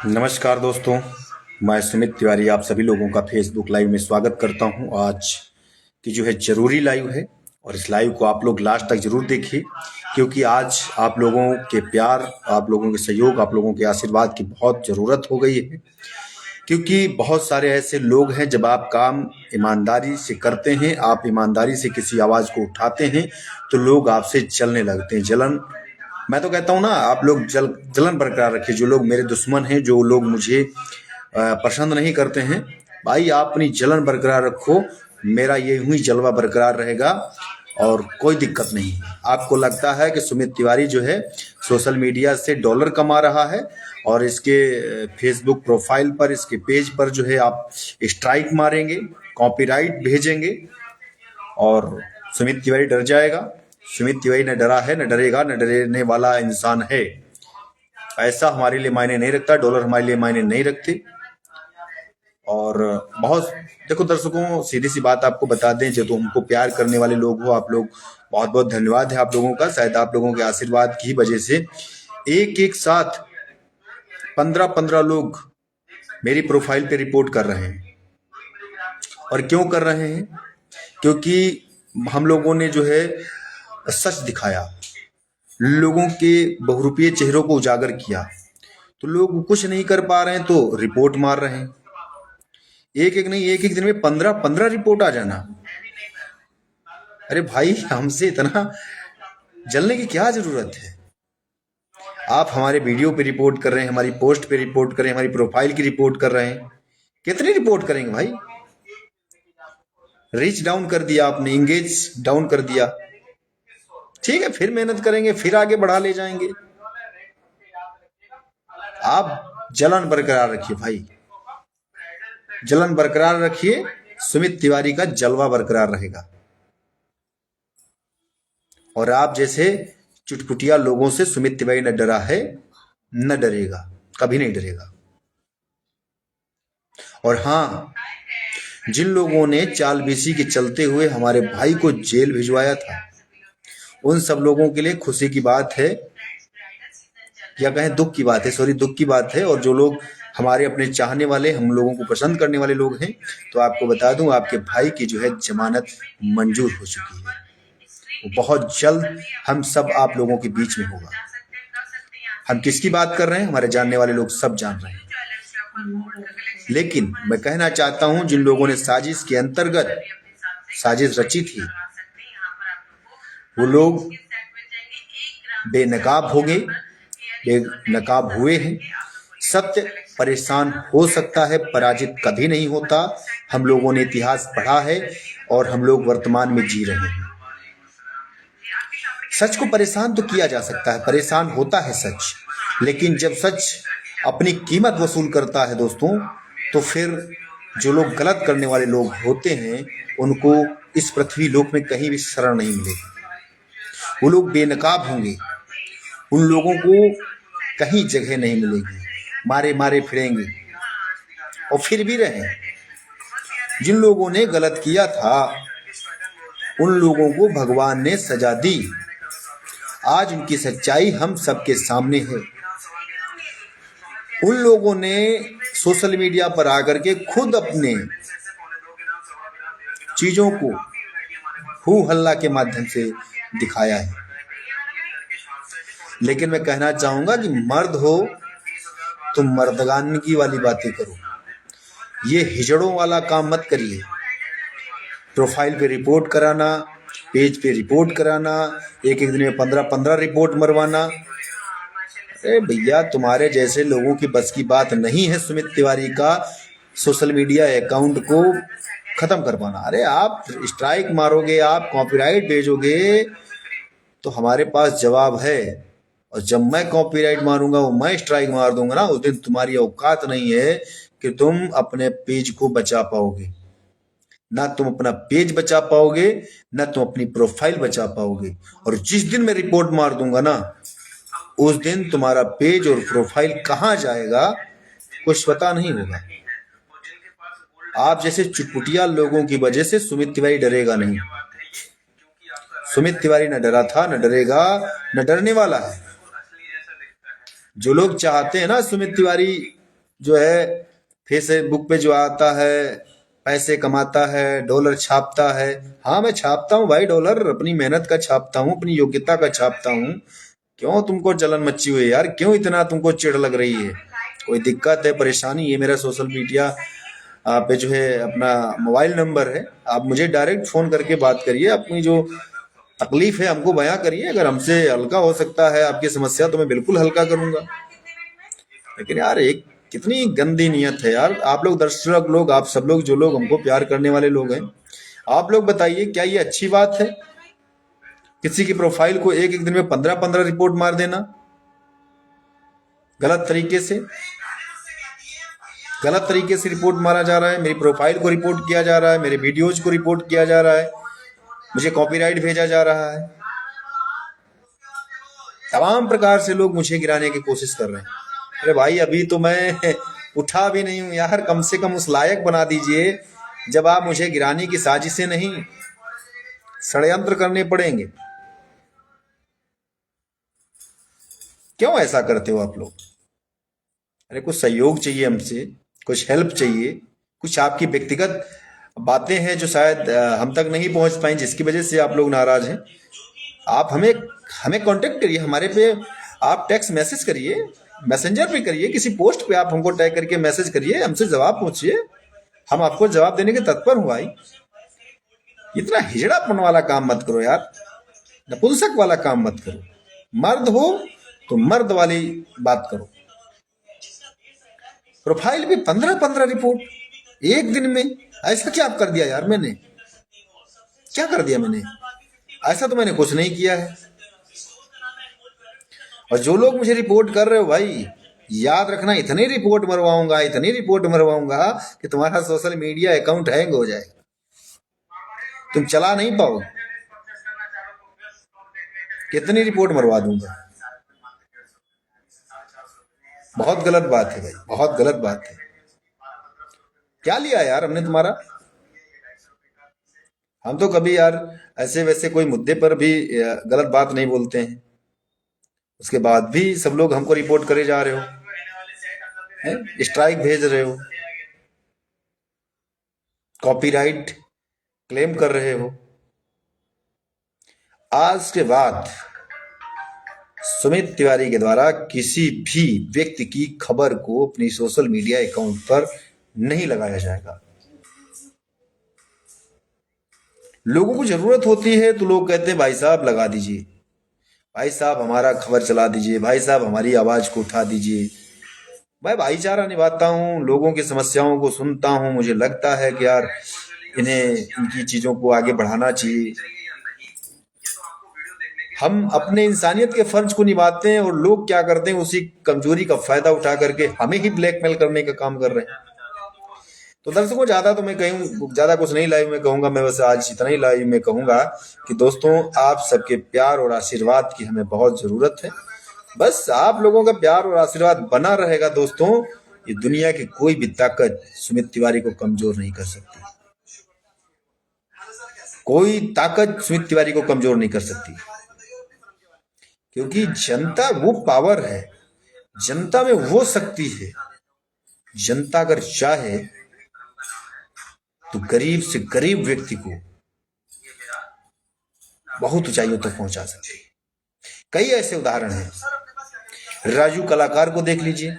नमस्कार दोस्तों, मैं सुमित तिवारी आप सभी लोगों का फेसबुक लाइव में स्वागत करता हूं। आज की जो है जरूरी लाइव है और इस लाइव को आप लोग लास्ट तक जरूर देखिए, क्योंकि आज आप लोगों के प्यार, आप लोगों के सहयोग, आप लोगों के आशीर्वाद की बहुत ज़रूरत हो गई है। क्योंकि बहुत सारे ऐसे लोग हैं, जब आप काम ईमानदारी से करते हैं, आप ईमानदारी से किसी आवाज़ को उठाते हैं तो लोग आपसे जलने लगते हैं। जलन, मैं तो कहता हूँ ना, आप लोग जलन बरकरार रखिए। जो लोग मेरे दुश्मन हैं, जो लोग मुझे पसंद नहीं करते हैं, भाई आप अपनी जलन बरकरार रखो। मेरा ये यूं ही जलवा बरकरार रहेगा और कोई दिक्कत नहीं है। आपको लगता है कि सुमित तिवारी जो है सोशल मीडिया से डॉलर कमा रहा है और इसके फेसबुक प्रोफाइल पर, इसके पेज पर जो है आप स्ट्राइक मारेंगे, कॉपीराइट भेजेंगे और सुमित तिवारी डर जाएगा। सुमित तिवारी न डरा है, न डरेगा, न डरने वाला इंसान है। पैसा हमारे लिए मायने नहीं रखता, डॉलर हमारे लिए मायने नहीं रखते। और बहुत, देखो दर्शकों, सीधी सी बात आपको बता दें, जो तो हमको प्यार करने वाले लोग हो, आप लोग, बहुत बहुत धन्यवाद है आप लोगों का। शायद आप लोगों के आशीर्वाद की वजह से एक एक साथ 15-15 लोग मेरी प्रोफाइल पे रिपोर्ट कर रहे हैं। और क्यों कर रहे हैं? क्योंकि हम लोगों ने जो है सच दिखाया, लोगों के बहुरूपिये चेहरों को उजागर किया। तो लोग कुछ नहीं कर पा रहे हैं तो रिपोर्ट मार रहे हैं। एक एक नहीं, एक एक दिन में 15-15 रिपोर्ट आ जाना। अरे भाई, हमसे इतना जलने की क्या जरूरत है? आप हमारे वीडियो पे रिपोर्ट कर रहे हैं, हमारी पोस्ट पे रिपोर्ट कर रहे हैं, हमारी प्रोफाइल की रिपोर्ट कर रहे हैं। कितनी रिपोर्ट करेंगे भाई? रीच डाउन कर दिया आपने, इंगेज डाउन कर दिया। ठीक है, फिर मेहनत करेंगे, फिर आगे बढ़ा ले जाएंगे। आप जलन बरकरार रखिए भाई, जलन बरकरार रखिए। सुमित तिवारी का जलवा बरकरार रहेगा और आप जैसे चुटपुटिया लोगों से सुमित तिवारी न डरा है, न डरेगा, कभी नहीं डरेगा। और हाँ, जिन लोगों ने चालबीसी के चलते हुए हमारे भाई को जेल भिजवाया था, उन सब लोगों के लिए खुशी की बात है, या कहें दुख की बात है, सॉरी, दुख की बात है। और जो लोग हमारे अपने चाहने वाले, हम लोगों को पसंद करने वाले लोग हैं, तो आपको बता दूं, आपके भाई की जो है जमानत मंजूर हो चुकी है। वो बहुत जल्द हम सब आप लोगों के बीच में होगा। हम किसकी बात कर रहे हैं, हमारे जानने वाले लोग सब जान रहे हैं। लेकिन मैं कहना चाहता हूं, जिन लोगों ने साजिश के अंतर्गत साजिश रची थी, वो लोग बेनकाब हो गए, बेनकाब हुए हैं। सत्य परेशान हो सकता है, पराजित कभी नहीं होता। हम लोगों ने इतिहास पढ़ा है और हम लोग वर्तमान में जी रहे हैं। सच को परेशान तो किया जा सकता है, परेशान होता है सच, लेकिन जब सच अपनी कीमत वसूल करता है दोस्तों, तो फिर जो लोग गलत करने वाले लोग होते हैं, उनको इस पृथ्वी लोक में कहीं भी शरण नहीं मिलेगी। वो लोग बेनकाब होंगे, उन लोगों को कहीं जगह नहीं मिलेगी, मारे मारे फिरेंगे और फिर भी रहे। जिन लोगों ने गलत किया था, उन लोगों को भगवान ने सजा दी। आज उनकी सच्चाई हम सबके सामने है। उन लोगों ने सोशल मीडिया पर आकर के खुद अपने चीजों को हू हल्ला के माध्यम से दिखाया है। लेकिन मैं कहना चाहूंगा कि मर्द हो तो मर्दगानगी वाली बातें करो, ये हिजड़ों वाला काम मत करिए। प्रोफाइल पे रिपोर्ट कराना, पेज पे रिपोर्ट कराना, एक एक दिन में 15-15 रिपोर्ट मरवाना, अरे भैया, तुम्हारे जैसे लोगों की बस की बात नहीं है सुमित तिवारी का सोशल मीडिया अकाउंट को खत्म कर पाना। अरे आप स्ट्राइक मारोगे, आप कॉपीराइट भेजोगे, तो हमारे पास जवाब है। और जब मैं कॉपीराइट मारूंगा, वो मैं स्ट्राइक मार दूंगा ना, उस दिन तुम्हारी औकात नहीं है कि तुम अपने पेज को बचा पाओगे। ना तुम अपना पेज बचा पाओगे, ना तुम अपनी प्रोफाइल बचा पाओगे। और जिस दिन मैं रिपोर्ट मार दूंगा ना, उस दिन तुम्हारा पेज और प्रोफाइल कहां जाएगा कुछ पता नहीं होगा। आप जैसे चुटपुटिया लोगों की वजह से सुमित तिवारी डरेगा नहीं। सुमित तिवारी न डरा था, न डरेगा, न डरने वाला है। जो लोग चाहते हैं ना सुमित तिवारी जो है फेसबुक पे जो आता है पैसे कमाता है डॉलर छापता है। हाँ मैं छापता हूँ भाई डॉलर, अपनी मेहनत का छापता हूँ, अपनी योग्यता का छापता हूँ। क्यों तुमको जलन मची हुई है यार, क्यों इतना तुमको चिढ़ लग रही है? कोई दिक्कत है परेशानी? ये मेरा सोशल मीडिया पे जो है अपना मोबाइल नंबर है, आप मुझे डायरेक्ट फोन करके बात करिए, अपनी जो तकलीफ है हमको बयां करिए। अगर हमसे हल्का हो सकता है आपकी समस्या तो मैं बिल्कुल हल्का करूंगा। लेकिन यार एक कितनी गंदी नियत है यार। आप लोग दर्शक लोग, आप सब लोग जो लोग हमको प्यार करने वाले लोग हैं, आप लोग बताइए क्या ये अच्छी बात है किसी की प्रोफाइल को एक एक दिन में 15-15 रिपोर्ट मार देना? गलत तरीके से, गलत तरीके से रिपोर्ट मारा जा रहा है, मेरी प्रोफाइल को रिपोर्ट किया जा रहा है, मेरे वीडियोज को रिपोर्ट किया जा रहा है, मुझे कॉपीराइट भेजा जा रहा है। तमाम प्रकार से लोग मुझे गिराने की कोशिश कर रहे हैं। अरे भाई अभी तो मैं उठा भी नहीं हूं यार, कम से कम उस लायक बना दीजिए जब आप मुझे गिराने की साजिशें नहीं षड्यंत्र करने पड़ेंगे। क्यों ऐसा करते हो आप लोग? अरे कुछ सहयोग चाहिए हमसे, कुछ हेल्प चाहिए, कुछ आपकी व्यक्तिगत बातें हैं जो शायद हम तक नहीं पहुंच पाई, जिसकी वजह से आप लोग नाराज हैं। आप हमें हमें कांटेक्ट करिए, हमारे पे आप टेक्स्ट मैसेज करिए, मैसेंजर पे करिए, किसी पोस्ट पे आप हमको टैग करके मैसेज करिए, हमसे जवाब पूछिए, हम आपको जवाब देने के तत्पर हूँ भाई। इतना हिजड़ापन वाला काम मत करो यार, नपुंसक वाला काम मत करो। मर्द हो तो मर्द वाली बात करो। प्रोफाइल पे 15-15 रिपोर्ट एक दिन में, ऐसा क्या कर दिया यार? मैंने क्या कर दिया? मैंने ऐसा तो मैंने कुछ नहीं किया है। और जो लोग मुझे रिपोर्ट कर रहे हो भाई, याद रखना इतनी रिपोर्ट मरवाऊंगा, इतनी रिपोर्ट मरवाऊंगा कि तुम्हारा सोशल मीडिया अकाउंट हैंग हो जाएगा, तुम चला नहीं पाओगे। कितनी रिपोर्ट मरवा दूंगा। बहुत गलत बात है भाई, बहुत गलत बात है। क्या लिया यार हमने तुम्हारा? हम तो कभी यार ऐसे वैसे कोई मुद्दे पर भी गलत बात नहीं बोलते हैं, उसके बाद भी सब लोग हमको रिपोर्ट करे जा रहे हो, स्ट्राइक भेज रहे हो, कॉपीराइट क्लेम कर रहे हो। आज के बाद सुमित तिवारी के द्वारा किसी भी व्यक्ति की खबर को अपनी सोशल मीडिया अकाउंट पर नहीं लगाया जाएगा। लोगों को जरूरत होती है तो लोग कहते हैं भाई साहब लगा दीजिए, भाई साहब हमारा खबर चला दीजिए, भाई साहब हमारी आवाज को उठा दीजिए। मैं भाईचारा निभाता हूँ, लोगों की समस्याओं को सुनता हूँ, मुझे लगता है कि यार इन्हें इनकी चीजों को आगे बढ़ाना चाहिए। हम अपने इंसानियत के फर्ज को निभाते हैं और लोग क्या करते हैं, उसी कमजोरी का फायदा उठा करके हमें ही ब्लैकमेल करने का काम कर रहे हैं। तो दर्शकों ज्यादा तो मैं कहूँ, ज्यादा कुछ नहीं लाइव में कहूंगा मैं, बस आज इतना ही लाइव में कहूंगा कि दोस्तों आप सबके प्यार और आशीर्वाद की हमें बहुत जरूरत है। बस आप लोगों का प्यार और आशीर्वाद बना रहेगा दोस्तों, ये दुनिया की कोई भी ताकत सुमित तिवारी को कमजोर नहीं कर सकती। कोई ताकत सुमित तिवारी को कमजोर नहीं कर सकती, क्योंकि जनता वो पावर है, जनता में वो शक्ति है। जनता अगर चाहे तो गरीब से गरीब व्यक्ति को बहुत ऊंचाइयों तक पहुंचा सकती है। कई ऐसे उदाहरण हैं। राजू कलाकार को देख लीजिए।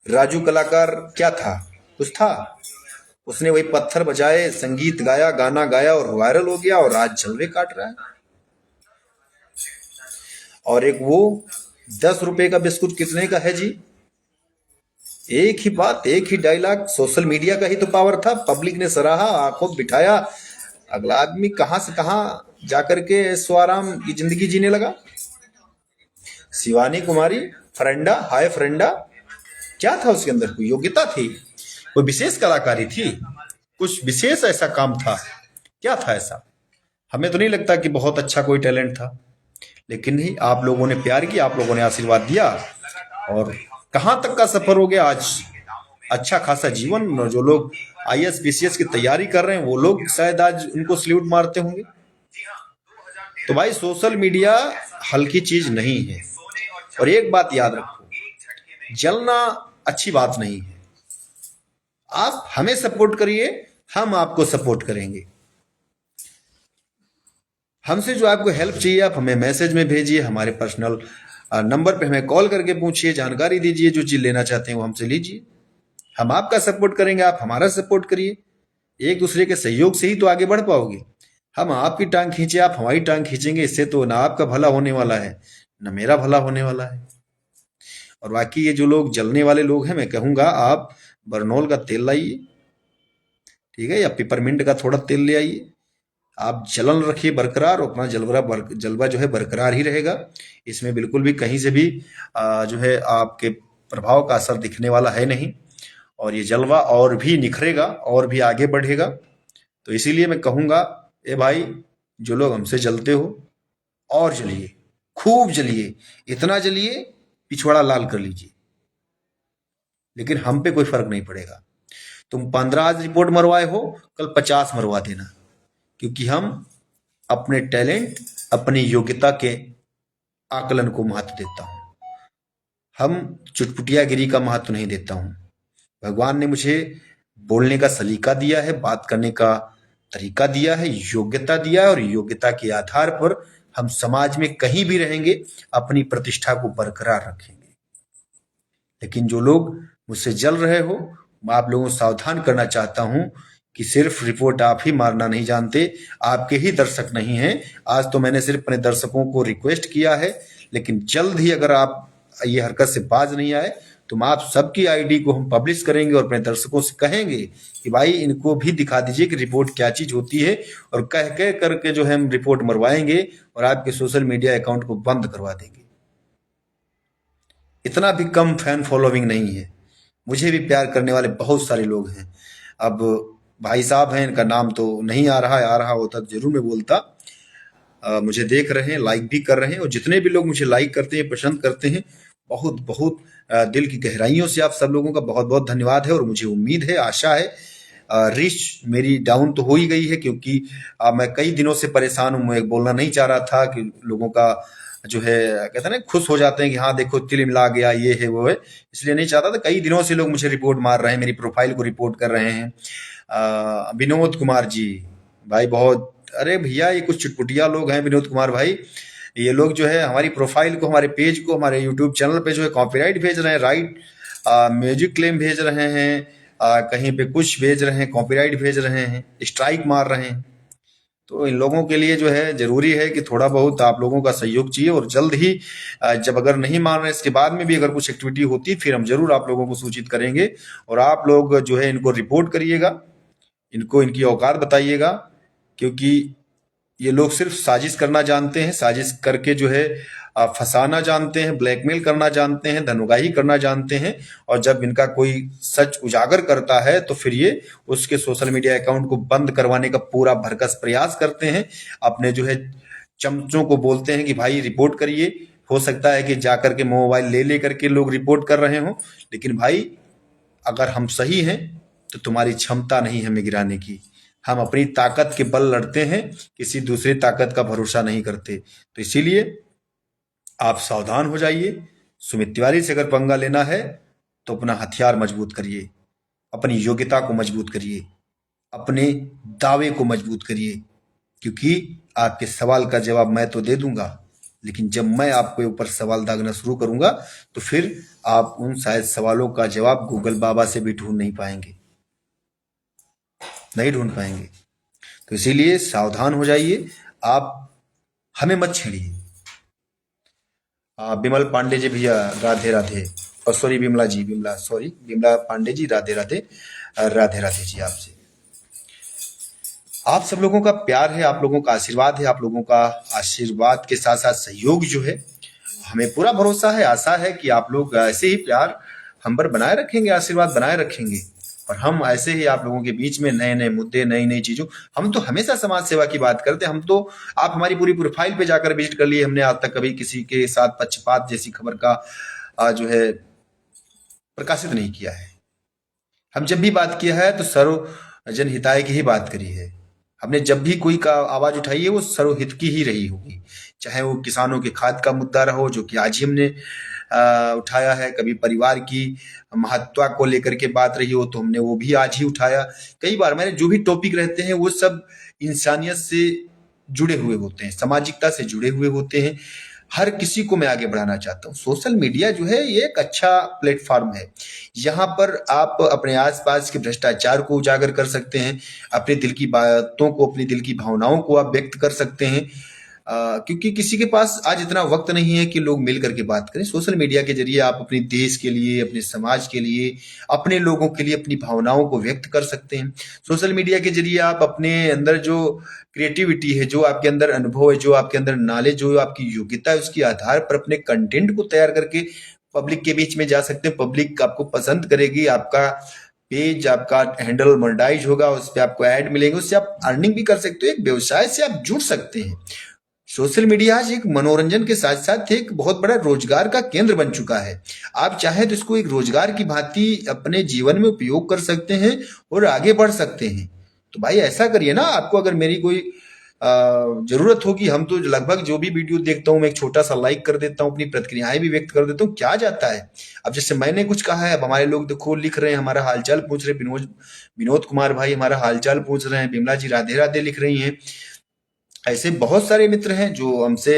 राजू कलाकार क्या था? कुछ था? उसने वही पत्थर बजाए, संगीत गाया, गाना गाया और वायरल हो गया और आज जलवे काट रहा है। और एक वो 10 रुपए का बिस्कुट कितने का है जी? एक ही बात, एक ही डायलॉग, सोशल मीडिया का ही तो पावर था। पब्लिक ने सराहा, आंखों बिठाया, अगला आदमी कहां से कहां जाकर के स्वाराम की जिंदगी जीने लगा। शिवानी कुमारी फ्रेंडा, हाय फ्रेंडा, क्या था उसके अंदर? कोई योग्यता थी, कोई विशेष कलाकारी थी, कुछ विशेष ऐसा काम था? क्या था ऐसा? हमें तो नहीं लगता कि बहुत अच्छा कोई टैलेंट था, लेकिन नहीं, आप लोगों ने प्यार किया, आप लोगों ने आशीर्वाद दिया और कहां तक का सफर हो गया आज। अच्छा खासा जीवन। जो लोग आईएएस पीसीएस की तैयारी कर रहे हैं वो लोग शायद आज उनको सल्यूट मारते होंगे। तो भाई सोशल मीडिया हल्की चीज नहीं है। और एक बात याद रखो, जलना अच्छी बात नहीं है। आप हमें सपोर्ट करिए, हम आपको सपोर्ट करेंगे। हमसे जो आपको हेल्प चाहिए आप हमें मैसेज में भेजिए, हमारे पर्सनल नंबर पे हमें कॉल करके पूछिए, जानकारी दीजिए, जो चीज़ लेना चाहते हैं वो हमसे लीजिए। हम आपका सपोर्ट करेंगे, आप हमारा सपोर्ट करिए। एक दूसरे के सहयोग से ही तो आगे बढ़ पाओगे। हम आपकी टांग खींचे, आप हमारी टांग खींचेंगे, इससे तो ना आपका भला होने वाला है ना मेरा भला होने वाला है। और बाकी ये जो लोग जलने वाले लोग हैं, मैं कहूँगा आप बरनौल का तेल लाइए, ठीक है, या पिपरमिंट का थोड़ा तेल ले आइए। आप जलन रखिए बरकरार, और अपना जलवा जो है बरकरार ही रहेगा। इसमें बिल्कुल भी कहीं से भी जो है आपके प्रभाव का असर दिखने वाला है नहीं, और ये जलवा और भी निखरेगा और भी आगे बढ़ेगा। तो इसीलिए मैं कहूँगा, ए भाई, जो लोग हमसे जलते हो और जलिए, खूब जलिए, इतना जलिए पिछवाड़ा लाल कर लीजिए, लेकिन हम पे कोई फर्क नहीं पड़ेगा। तुम 15 आज रिपोर्ट मरवाए हो, कल 50 मरवा देना, क्योंकि हम अपने टैलेंट, अपनी योग्यता के आकलन को महत्व देता हूं। हम चुटपुटियागिरी का महत्व नहीं देता हूं। भगवान ने मुझे बोलने का सलीका दिया है, बात करने का तरीका दिया है, योग्यता दिया है, और योग्यता के आधार पर हम समाज में कहीं भी रहेंगे, अपनी प्रतिष्ठा को बरकरार रखेंगे। लेकिन जो लोग मुझसे जल रहे हो, मैं आप लोगों को सावधान करना चाहता हूं कि सिर्फ रिपोर्ट आप ही मारना नहीं जानते, आपके ही दर्शक नहीं हैं। आज तो मैंने सिर्फ अपने दर्शकों को रिक्वेस्ट किया है, लेकिन जल्द ही अगर आप ये हरकत से बाज नहीं आए तो आप सबकी आईडी को हम पब्लिश करेंगे और अपने दर्शकों से कहेंगे कि भाई इनको भी दिखा दीजिए कि रिपोर्ट क्या चीज होती है, और कह कह करके जो है हम रिपोर्ट मरवाएंगे और आपके सोशल मीडिया अकाउंट को बंद करवा देंगे। इतना भी कम फैन फॉलोइंग नहीं है। मुझे भी प्यार करने वाले बहुत सारे लोग हैं। अब भाई साहब हैं, इनका नाम तो नहीं आ रहा है, आ रहा होता तो जरूर मैं बोलता। मुझे देख रहे हैं, लाइक भी कर रहे हैं, और जितने भी लोग मुझे लाइक करते हैं, पसंद करते हैं, बहुत बहुत दिल की गहराइयों से आप सब लोगों का बहुत बहुत धन्यवाद है। और मुझे उम्मीद है, आशा है, रीच मेरी डाउन तो हो ही गई है, क्योंकि मैं कई दिनों से परेशान हूँ। मैं बोलना नहीं चाह रहा था कि लोगों का जो है, कहते हैं ना, खुश हो जाते हैं कि हाँ देखो तिल मिला गया, ये है वो है, इसलिए नहीं चाहता था। कई दिनों से लोग मुझे रिपोर्ट मार रहे हैं, मेरी प्रोफाइल को रिपोर्ट कर रहे हैं। विनोद कुमार जी भाई, बहुत, अरे भैया ये कुछ चुटपुटिया लोग हैं विनोद कुमार भाई, ये लोग जो है हमारी प्रोफाइल को, हमारे पेज को, हमारे यूट्यूब चैनल पे जो है कॉपीराइट भेज रहे हैं, राइट म्यूजिक क्लेम भेज रहे हैं, कहीं पे कुछ भेज रहे हैं, कॉपीराइट भेज रहे हैं, स्ट्राइक मार रहे हैं। तो इन लोगों के लिए जो है जरूरी है कि थोड़ा बहुत आप लोगों का सहयोग चाहिए, और जल्द ही जब अगर नहीं मान रहे, इसके बाद में भी अगर कुछ एक्टिविटी होती फिर हम जरूर आप लोगों को सूचित करेंगे। और आप लोग जो है इनको रिपोर्ट करिएगा, इनको इनकी औकात बताइएगा, क्योंकि ये लोग सिर्फ साजिश करना जानते हैं, साजिश करके जो है फंसाना जानते हैं, ब्लैकमेल करना जानते हैं, धनुगाही करना जानते हैं। और जब इनका कोई सच उजागर करता है तो फिर ये उसके सोशल मीडिया अकाउंट को बंद करवाने का पूरा भरकस प्रयास करते हैं। अपने जो है चमचों को बोलते हैं कि भाई रिपोर्ट करिए। हो सकता है कि जाकर के मोबाइल ले लेकर के लोग रिपोर्ट कर रहे हों, लेकिन भाई अगर हम सही हैं तो तुम्हारी क्षमता नहीं हमें गिराने की। हम अपनी ताकत के बल लड़ते हैं, किसी दूसरी ताकत का भरोसा नहीं करते। तो इसीलिए आप सावधान हो जाइए। सुमित तिवारी से अगर पंगा लेना है तो अपना हथियार मजबूत करिए, अपनी योग्यता को मजबूत करिए, अपने दावे को मजबूत करिए, क्योंकि आपके सवाल का जवाब मैं तो दे दूंगा, लेकिन जब मैं आपके ऊपर सवाल दागना शुरू करूंगा तो फिर आप उन शायद सवालों का जवाब गूगल बाबा से भी ढूंढ नहीं पाएंगे, नहीं ढूंढ पाएंगे। तो इसीलिए सावधान हो जाइए, आप हमें मत छेड़िए। बिमल पांडे जी भैया राधे राधे, और सॉरी बिमला जी, बिमला पांडे जी राधे राधे, राधे राधे जी। आपसे आप सब लोगों का प्यार है, आप लोगों का आशीर्वाद है, आप लोगों का आशीर्वाद के साथ साथ सहयोग जो है, हमें पूरा भरोसा है, आशा है कि आप लोग ऐसे ही प्यार हम पर बनाए रखेंगे, आशीर्वाद बनाए रखेंगे। और हम ऐसे ही आप लोगों के बीच में नए नए मुद्दे, नई नई चीजों, हम तो हमेशा समाज सेवा की बात करते हैं। हम तो, आप हमारी पूरी प्रोफाइल पे जाकर विजिट कर लिए, हमने आज तक कभी किसी के साथ पक्षपात जैसी खबर का जो है प्रकाशित नहीं किया है। हम जब भी बात किया है तो सर्व जन हिताय की ही बात करी है। हमने जब भी कोई का आवाज उठाई है वो सर्वहित की ही रही होगी। चाहे वो किसानों के खाद का मुद्दा रहो जो कि आज ही हमने उठाया है, कभी परिवार की महत्ता को लेकर के बात रही हो तो हमने वो भी आज ही उठाया। कई बार मैंने जो भी टॉपिक रहते हैं वो सब इंसानियत से जुड़े हुए होते हैं, सामाजिकता से जुड़े हुए होते हैं। हर किसी को मैं आगे बढ़ाना चाहता हूँ। सोशल मीडिया जो है ये एक अच्छा प्लेटफॉर्म है। यहाँ पर आप अपने आसपास के भ्रष्टाचार को उजागर कर सकते हैं, अपने दिल की बातों को, अपनी दिल की भावनाओं को आप व्यक्त कर सकते हैं। क्योंकि किसी के पास आज इतना वक्त नहीं है कि लोग मिल करके बात करें। सोशल मीडिया के जरिए आप अपने देश के लिए, अपने समाज के लिए, अपने लोगों के लिए अपनी भावनाओं को व्यक्त कर सकते हैं। सोशल मीडिया के जरिए आप अपने अंदर जो क्रिएटिविटी है, जो आपके अंदर अनुभव है, जो आपके अंदर नॉलेज, जो आपकी योग्यता है, उसके आधार पर अपने कंटेंट को तैयार करके पब्लिक के बीच में जा सकते हैं। पब्लिक आपको पसंद करेगी, आपका पेज, आपका हैंडल मोनेटाइज होगा, उस पर आपको ऐड मिलेंगे, उससे आप अर्निंग भी कर सकते हो, एक व्यवसाय से आप जुड़ सकते हैं। सोशल मीडिया आज एक मनोरंजन के साथ साथ एक बहुत बड़ा रोजगार का केंद्र बन चुका है। आप चाहे तो इसको एक रोजगार की भांति अपने जीवन में उपयोग कर सकते हैं और आगे बढ़ सकते हैं। तो भाई ऐसा करिए ना, आपको अगर मेरी कोई जरूरत होगी, हम तो लगभग जो भी वीडियो देखता हूँ मैं एक छोटा सा लाइक कर देता हूँ, अपनी प्रतिक्रियाएं भी व्यक्त कर देता हूँ, क्या जाता है। अब जैसे मैंने कुछ कहा है, अब हमारे लोग देखो लिख रहे हैं, हमारा हालचाल पूछ रहे हैं, विनोद कुमार भाई हमारा हालचाल पूछ रहे हैं, बिमला जी राधे राधे लिख रही हैं। ऐसे बहुत सारे मित्र हैं जो हमसे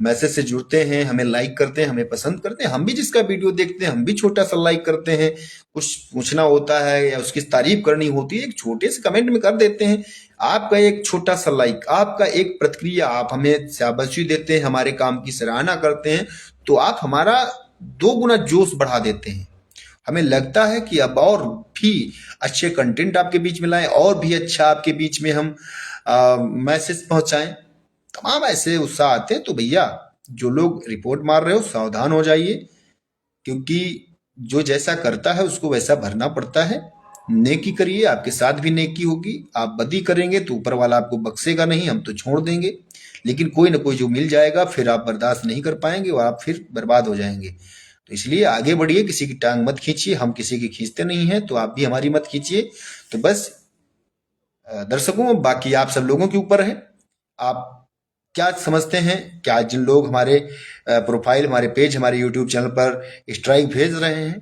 मैसेज से जुड़ते हैं, हमें लाइक करते हैं, हमें पसंद करते हैं। हम भी जिसका वीडियो देखते हैं हम भी छोटा सा लाइक करते हैं। कुछ पूछना होता है या उसकी तारीफ करनी होती है, एक छोटे से कमेंट में कर देते हैं। आपका एक छोटा सा लाइक, आपका एक प्रतिक्रिया, आप हमें शाबाशी देते हैं, हमारे काम की सराहना करते हैं, तो आप हमारा 2 गुना जोश बढ़ा देते हैं। हमें लगता है कि अब और भी अच्छे कंटेंट आपके बीच में लाएं, और भी अच्छा आपके बीच में हम मैसेज पहुंचाएं। तमाम ऐसे उत्साह आते हैं। तो भैया जो लोग रिपोर्ट मार रहे हो सावधान हो जाइए, क्योंकि जो जैसा करता है उसको वैसा भरना पड़ता है। नेकी करिए, आपके साथ भी नेकी होगी। आप बदी करेंगे तो ऊपर वाला आपको बख्शेगा नहीं, हम तो छोड़ देंगे, लेकिन कोई ना कोई जो मिल जाएगा फिर आप बर्दाश्त नहीं कर पाएंगे और आप फिर बर्बाद हो जाएंगे। तो इसलिए आगे बढ़िए, किसी की टांग मत खींचिए, हम किसी की खींचते नहीं हैं, तो आप भी हमारी मत खींचिए। तो बस दर्शकों, बाकी आप सब लोगों के ऊपर है। आप क्या समझते हैं? क्या जिन लोग हमारे प्रोफाइल, हमारे पेज, हमारे यूट्यूब चैनल पर स्ट्राइक भेज रहे हैं,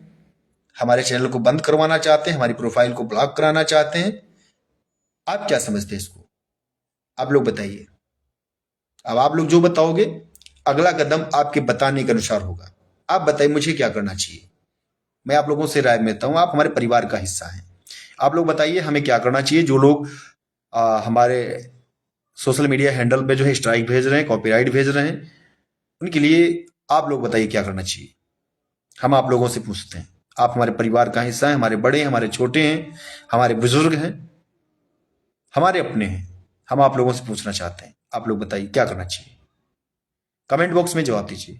हमारे चैनल को बंद करवाना चाहते हैं, हमारी प्रोफाइल को ब्लॉक कराना चाहते हैं, आप क्या समझते हैं इसको? आप लोग बताइए। अब आप लोग जो बताओगे अगला कदम आपके बताने के अनुसार होगा। आप बताइए मुझे क्या करना चाहिए। मैं आप लोगों से राय लेता हूं, आप हमारे परिवार का हिस्सा हैं। आप लोग बताइए हमें क्या करना चाहिए। जो लोग हमारे सोशल मीडिया हैंडल पे जो है स्ट्राइक भेज रहे हैं, कॉपीराइट भेज रहे हैं, उनके लिए आप लोग बताइए क्या करना चाहिए। हम आप लोगों से पूछते हैं। आप हमारे परिवार का हिस्सा हैं, हमारे बड़े हैं, हमारे छोटे हैं, हमारे बुजुर्ग हैं, हमारे अपने हैं। हम आप लोगों से पूछना चाहते हैं, आप लोग बताइए क्या करना चाहिए। कमेंट बॉक्स में जवाब दीजिए।